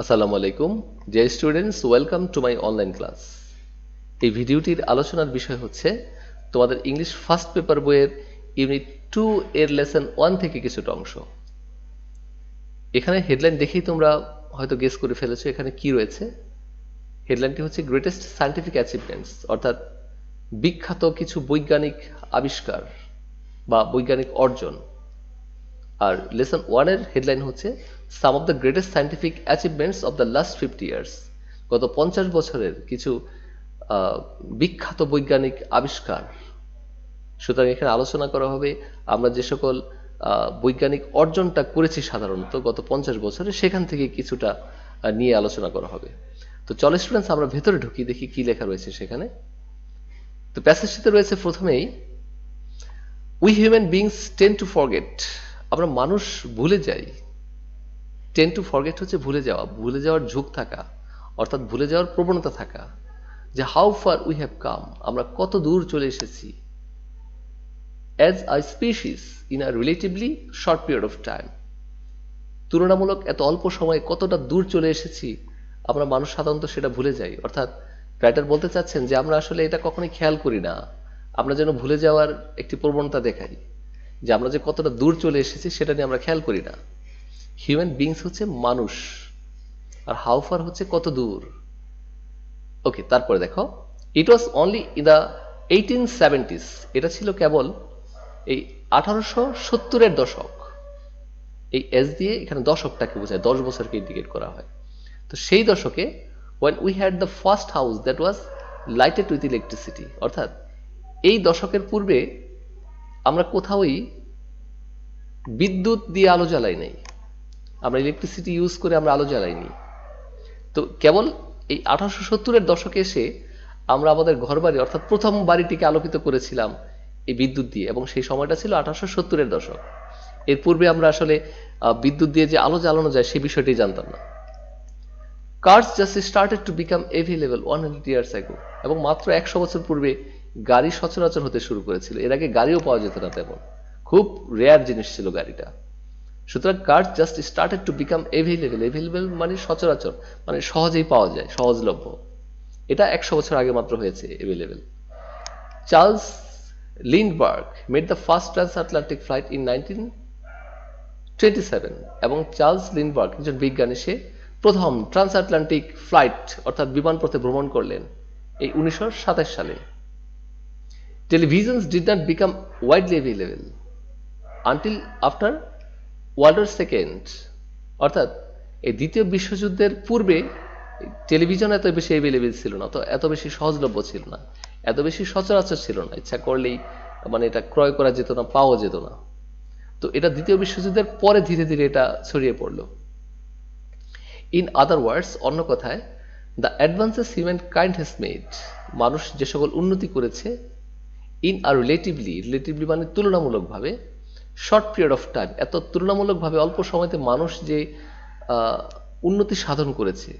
আসসালামু আলাইকুম dear students, welcome to my online class. এই ভিডিওটির আলোচনার বিষয় হচ্ছে তোমাদের ইংলিশ ফার্স্ট পেপার বইয়ের ইউনিট 2 এর লেসন 1 থেকে কিছুটা অংশ। এখানে হেডলাইন দেখেই তোমরা হয়তো গেস করে ফেলেছো এখানে কি রয়েছে। হেডলাইনটি হচ্ছে গ্রেটেস্ট সায়েন্টিফিক অ্যাচিভমেন্টস, অর্থাৎ বিখ্যাত কিছু বৈজ্ঞানিক আবিষ্কার বা বৈজ্ঞানিক অর্জন। আর লেসন 1 এর হেডলাইন হচ্ছে some of the greatest scientific achievements of the last 50 years, গত 50 বছরের কিছু বিখ্যাত বৈজ্ঞানিক আবিষ্কার। সুতরাং এখানে আলোচনা করা হবে আমরা যে সকল বৈজ্ঞানিক অর্জনটা করেছি সাধারণত গত 50 বছরে, সেখান থেকে কিছুটা নিয়ে আলোচনা করা হবে। তো চলো স্টুডেন্টস, আমরা ভেতরে ঢুকি, দেখি কি লেখা রয়েছে সেখানে। তো প্যাসেজটিতে রয়েছে প্রথমেই, we human beings tend two forget, আমরা মানুষ ভুলে যাই। টেন্ড টু ফরগেট হচ্ছে ভুলে যাওয়া, ভুলে যাওয়ার ঝোঁক থাকা, অর্থাৎ ভুলে যাওয়ার প্রবণতা থাকা, যে how far we have come, আমরা কত দূর চলে এসেছি। As a species in a relatively short period of time, তুলনামূলক এত অল্প সময়ে কতটা দূর চলে এসেছি আমরা মানুষ সাধারণত সেটা ভুলে যাই। অর্থাৎ রাইটার বলতে চাচ্ছেন যে আমরা আসলে এটা কখনোই খেয়াল করি না, আমরা যেন ভুলে যাওয়ার একটি প্রবণতা দেখাই, যে আমরা যে কতটা দূর চলে এসেছি সেটা নিয়ে আমরা খেয়াল করি না। হিউম্যান বিংস হচ্ছে মানুষ, আর হাউ ফার হচ্ছে কত দূর। ওকে, তারপরে দেখো, it was only in the 1870s, এটা ছিল কেবল এই 1870-এর দশক। এই এস দিয়ে এখানে দশকটাকে বোঝায়, 10 বছরকে ইন্ডিকেট করা হয়। তো সেই দশকে when we had the first house that was lighted with electricity, অর্থাৎ এই দশকের পূর্বে আমরা কোথাওই বিদ্যুৎ দিয়ে আলো জ্বালাই নাই, আমরা ইলেকট্রিসিটি ইউজ করে আমরা আলো জ্বালাইনি। তো কেবল এই 1870-এর দশকে এসে আমরা আমাদের ঘরবাড়ি অর্থাৎ প্রথম বাড়িটিকে আলোকিত করেছিলাম এই বিদ্যুৎ দিয়ে, এবং সেই সময়টা ছিল 1870-এর দশক। এর পূর্বে আমরা আসলে বিদ্যুৎ দিয়ে যে আলো জ্বালানো যায় সেই বিষয়টি জানতাম না। Cars just started to become available 100 years ago, এবং মাত্র 100 বছর পূর্বে গাড়ি সচরাচর হতে শুরু করেছিল। এর আগে গাড়িও পাওয়া যেত না তেমন, খুব রেয়ার জিনিস ছিল গাড়িটা। সুতরাং cars just started to become available, available মানে সচরাচর, মানে সহজেই পাওয়া যায়, সহজলভ্য। এটা 100 বছর আগে মাত্র হয়েছে available. Charles Lindbergh made the first transatlantic flight in 1927, এবং চার্লস লিন্ডবার্গ একজন বিজ্ঞানী, সে প্রথম ট্রান্সআটলান্টিক ফ্লাইট অর্থাৎ বিমানপথে ভ্রমণ করলেন এই 1927 সালে। Televisions did not become widely available until after World War second, অর্থাৎ এই দ্বিতীয় বিশ্বযুদ্ধের পূর্বে টেলিভিশন এত বেশি অ্যাভেলেবল ছিল না, তো এত বেশি সহজলভ্য ছিল না, এত বেশি সচরাচর ছিল না, ইচ্ছা করলেই মানে এটা ক্রয় করা যেত না, পাওয়া যেত না। তো এটা দ্বিতীয় বিশ্বযুদ্ধের পরে ধীরে ধীরে এটা ছড়িয়ে পড়লো। ইন আদার ওয়ার্ডস, অন্য কথায়, the advances human kind has made, মানুষ যে সকল উন্নতি করেছে, ইন আর রিলেটিভলি, রিলেটিভলি মানে তুলনামূলকভাবে, শর্ট পিরিয়ড অফ টাইম, এত তুলনামূলকভাবে অল্প সময়তে মানুষ যে উন্নতি সাধন করেছে,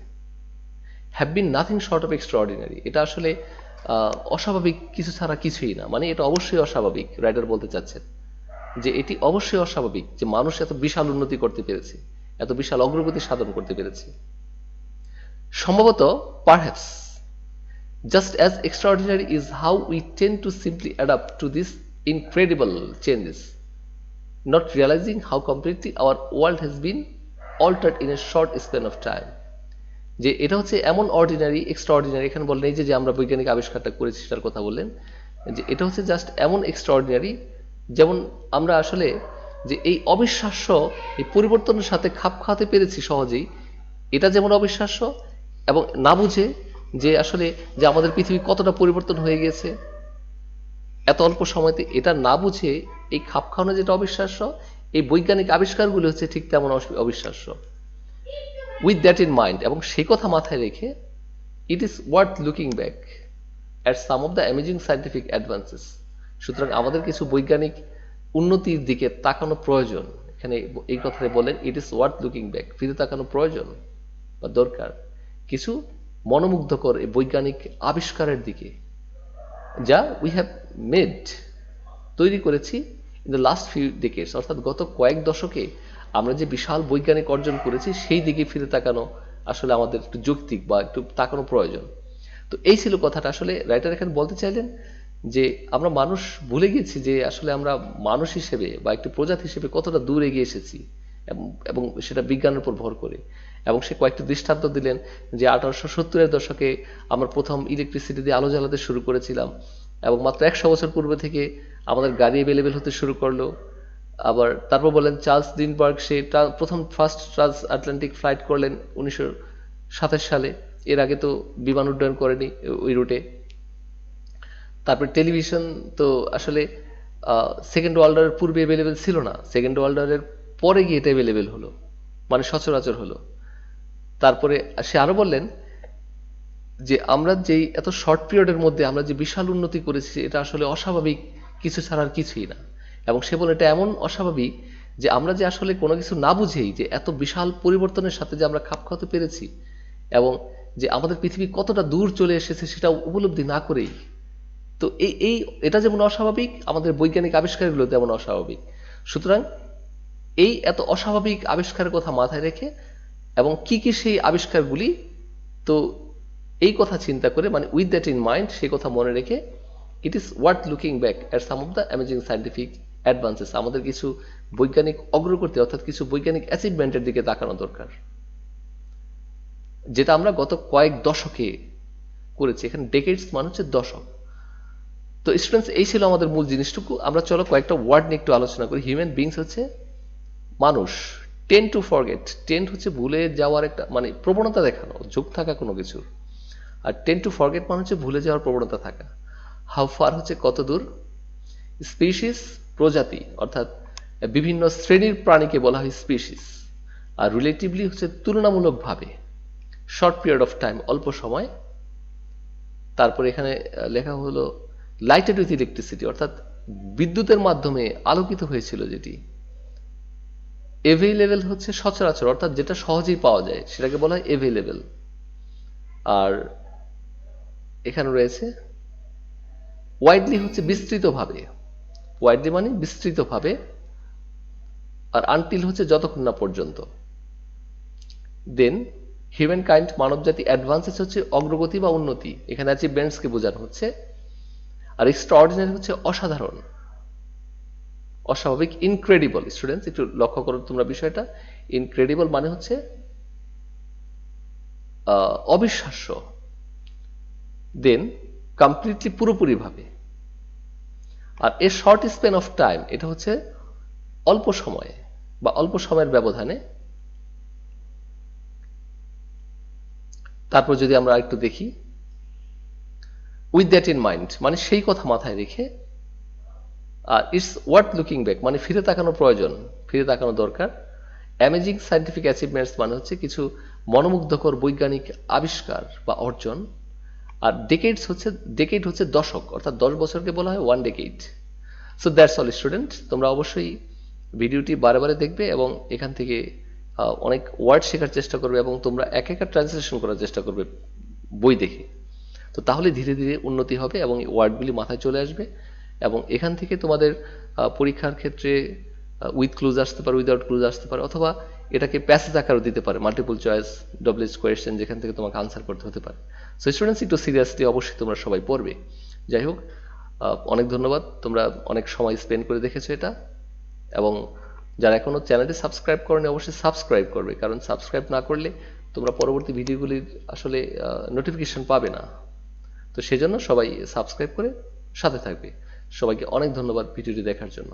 have been nothing short of extraordinary, এটা আসলে অস্বাভাবিক কিছু ছাড়া কিছুই না, মানে এটা অবশ্যই অস্বাভাবিক। রাইটার বলতে চাচ্ছেন যে এটি অবশ্যই অস্বাভাবিক যে মানুষ এত বিশাল উন্নতি করতে পেরেছে, এত বিশাল অগ্রগতি সাধন করতে পেরেছে। সম্ভবত, perhaps just as extraordinary is how we tend to simply adapt to these incredible changes, not realizing how completely our world has been altered in a short span of time. যে এটা হচ্ছে এমন অর্ডিনারি, এক্সট্রাঅর্ডিনারি এখানে বললেন, এই যে আমরা বৈজ্ঞানিক আবিষ্কারটা করেছি সেটার কথা বললেন, যে এটা হচ্ছে জাস্ট এমন এক্সট্রাঅর্ডিনারি, যেমন আমরা আসলে যে এই অবিশ্বাস্য এই পরিবর্তনের সাথে খাপ খাওয়াতে পেরেছি সহজেই, এটা যেমন অবিশ্বাস্য, এবং না বুঝে যে আসলে যে আমাদের পৃথিবী কতটা পরিবর্তন হয়ে গেছে এত অল্প সময়তে, এটা না বুঝে এই খাপ খাওয়ানো যেটা অবিশ্বাস্য, এই বৈজ্ঞানিক আবিষ্কারগুলো হচ্ছে ঠিক তেমন অবিশ্বাস্য। উইথ দ্যাট ইন মাইন্ড, এবং সেই কথা মাথায় রেখে, it is worth looking back at some of the amazing scientific advances, সুতরাং আমাদের কিছু বৈজ্ঞানিক উন্নতির দিকে তাকানো প্রয়োজন। এখানে এই কথাটা বলেন, it is worth looking back, ফিরে তাকানো প্রয়োজন বা দরকার কিছু মনোমুগ্ধকর এই বৈজ্ঞানিক আবিষ্কারের দিকে, যা উই হ্যাভ মেড, তৈরি করেছি in the last few decades, অর্থাৎ গত কয়েক দশকে আমরা যে বিশাল বৈজ্ঞানিক অর্জন করেছি সেই দিকে ফিরে তাকানো আসলে আমাদের একটু যৌক্তিক বা একটু তাকানো প্রয়োজন। তো এই ছিল কথাটা। আসলে রাইটার এখানে বলতে চাইলেন যে আমরা মানুষ ভুলে গেছি যে আসলে আমরা মানুষ হিসেবে বা একটি প্রজাতি হিসেবে কতটা দূর এগিয়ে এসেছি, এবং সেটা বিজ্ঞানের উপর ভর করে। এবং সে কয়েকটি দৃষ্টান্ত দিলেন যে 1870-এর দশকে আমরা প্রথম ইলেকট্রিসিটি দিয়ে আলো জ্বালাতে শুরু করেছিলাম, এবং মাত্র 100 বছর পূর্বে থেকে আমাদের গাড়ি অ্যাভেলেবেল হতে শুরু করলো। আবার তারপর বলেন চার্লস লিন্ডবার্গ, সে প্রথম ফার্স্ট ট্রান্স আটলান্টিক ফ্লাইট করলেন 1927 সালে। এর আগে তো বিমান উড্ডয়ন করেনি ওই রুটে। তারপর টেলিভিশন তো আসলে সেকেন্ড ওয়ার্ল্ড ওয়ারের পূর্বে অ্যাভেলেবেল ছিল না, সেকেন্ড ওয়ার্ল্ড ওয়ারের পরে গিয়ে এটা অ্যাভেলেবেল হলো, মানে সচরাচর হলো। তারপরে সে আরো বললেন যে আমরা যেই এত শর্ট পিরিয়ডের মধ্যে আমরা যে বিশাল উন্নতি করেছি, এটা আসলে অস্বাভাবিক কিছু ছাড়া আর কিছুই না। এবং সে বলে এটা এমন অস্বাভাবিক যে আমরা যে আসলে কোনো কিছু না বুঝেই যে এত বিশাল পরিবর্তনের সাথে যে আমরা খাপ খাওয়াতে পেরেছি, এবং যে আমাদের পৃথিবী কতটা দূর চলে এসেছে সেটা উপলব্ধি না করেই। তো এটা যেমন অস্বাভাবিক, আমাদের বৈজ্ঞানিক আবিষ্কারগুলো তেমন অস্বাভাবিক। সুতরাং এই এত অস্বাভাবিক আবিষ্কারের কথা মাথায় রেখে, এবং কি কি সেই আবিষ্কারগুলি, তো এই কথা চিন্তা করে, মানে উইথ দ্যাট ইন মাইন্ড, সেই কথা মনে রেখে, it is worth looking back at some of the amazing scientific advances, আমাদের কিছু বৈজ্ঞানিক অগ্রগতি অর্থাৎ কিছু বৈজ্ঞানিক অ্যাচিভমেন্টের দিকে তাকানো দরকার, যেটা আমরা গত কয়েক দশকে করেছি। এখানে ডেকেডস মানে হচ্ছে দশক। তো স্টুডেন্টস, এই ছিল আমাদের মূল জিনিসটুকু। আমরা চলো কয়েকটা ওয়ার্ড নিয়ে একটু আলোচনা করি। হিউম্যান বিংস হচ্ছে মানুষ। টেন্ড টু ফরগেট, টেন্ড হচ্ছে ভুলে যাওয়ার একটা মানে প্রবণতা দেখানো, যোগ থাকা কোনো কিছুর। আর টেন্ড টু ফরগেট মানে হচ্ছে ভুলে যাওয়ার প্রবণতা থাকা। হাউ ফার হচ্ছে কত দূর। স্পিসিস প্রজাতি, অর্থাৎ বিভিন্ন শ্রেণীর প্রাণীকে বলা হয় স্পিসিস। আর রিলেটিভলি হচ্ছে তুলনামূলকভাবে। শর্ট পিরিয়ড অফ টাইম, অল্প সময়। তারপর এখানে লেখা হলো লাইটেড উইথ ইলেকট্রিসিটি, অর্থাৎ বিদ্যুতের মাধ্যমে আলোকিত হয়েছিল যেটি। এভেইলেবল হচ্ছে সচরাচর, অর্থাৎ যেটা সহজেই পাওয়া যায় সেটাকে বলা হয় এভেইলেবল। আর এখানে রয়েছে ওয়াইডলি হচ্ছে বিস্তৃতভাবে, ওয়াইডলি মানে বিস্তৃতভাবে। আর আনটিল হচ্ছে যতক্ষণ না পর্যন্ত। দেন হিউম্যান কাইন্ড, মানবজাতি, অ্যাডভান্সেস হচ্ছে অগ্রগতি বা উন্নতি, এখানে অ্যাচিভমেন্টসকে বোঝানো হচ্ছে। আর এক্সট্রাঅর্ডিনারি হচ্ছে অসাধারণ, অস্বাভাবিক, ইনক্রেডিবল। স্টুডেন্টস একটু লক্ষ্য করো তোমরা বিষয়টা। ইনক্রেডিবল মানে হচ্ছে অবিশ্বাস্য। দেন কমপ্লিটলি, পুরোপুরিভাবে। আর a short span of time, এটা হচ্ছে অল্প সময়ে বা অল্প সময়ের ব্যবধানে। তারপর যদি আমরা একটু দেখি, উইথ দ্যাট ইন মাইন্ড মানে সেই কথা মাথায় রেখে। আর ইটস ওয়ার্থ লুকিং ব্যাক মানে ফিরে তাকানো প্রয়োজন, ফিরে তাকানো দরকার। অ্যামেজিং সায়েন্টিফিক অ্যাচিভমেন্টস মানে হচ্ছে কিছু মনোমুগ্ধকর বৈজ্ঞানিক আবিষ্কার বা অর্জন। আর ডেকেড হচ্ছে দশক, অর্থাৎ 10 বছরকে বলা হয় one decade. So that's all student. তোমরা অবশ্যই ভিডিওটি বারে বারে দেখবে এবং এখান থেকে অনেক ওয়ার্ড শেখার চেষ্টা করবে, এবং তোমরা এক একটা ট্রান্সলেশন করার চেষ্টা করবে বই দেখে। তো তাহলে ধীরে ধীরে উন্নতি হবে এবং এই ওয়ার্ডগুলি মাথায় চলে আসবে। এবং এখান থেকে তোমাদের পরীক্ষার ক্ষেত্রে উইথ ক্লুজ আসতে পারে, উইদাউট ক্লুজ আসতে পারে, অথবা এটাকে প্যাসেজ আকারও দিতে পারে, মাল্টিপল চয়েস ডব্লিউএইচ কোয়েশ্চেন, যেখান থেকে তোমাকে আনসার করতে হতে পারে। সো স্টুডেন্টস, একটু সিরিয়াসলি অবশ্যই তোমরা সবাই পড়বে। যাই হোক, অনেক ধন্যবাদ, তোমরা অনেক সময় স্পেন্ড করে দেখেছো এটা। এবং যারা এখনো চ্যানেলটি সাবস্ক্রাইব করেনি অবশ্যই সাবস্ক্রাইব করবে, কারণ সাবস্ক্রাইব না করলে তোমরা পরবর্তী ভিডিওগুলির আসলে নোটিফিকেশন পাবে না। তো সেজন্য সবাই সাবস্ক্রাইব করে সাথে থাকবে। সবাইকে অনেক ধন্যবাদ ভিডিওটি দেখার জন্য।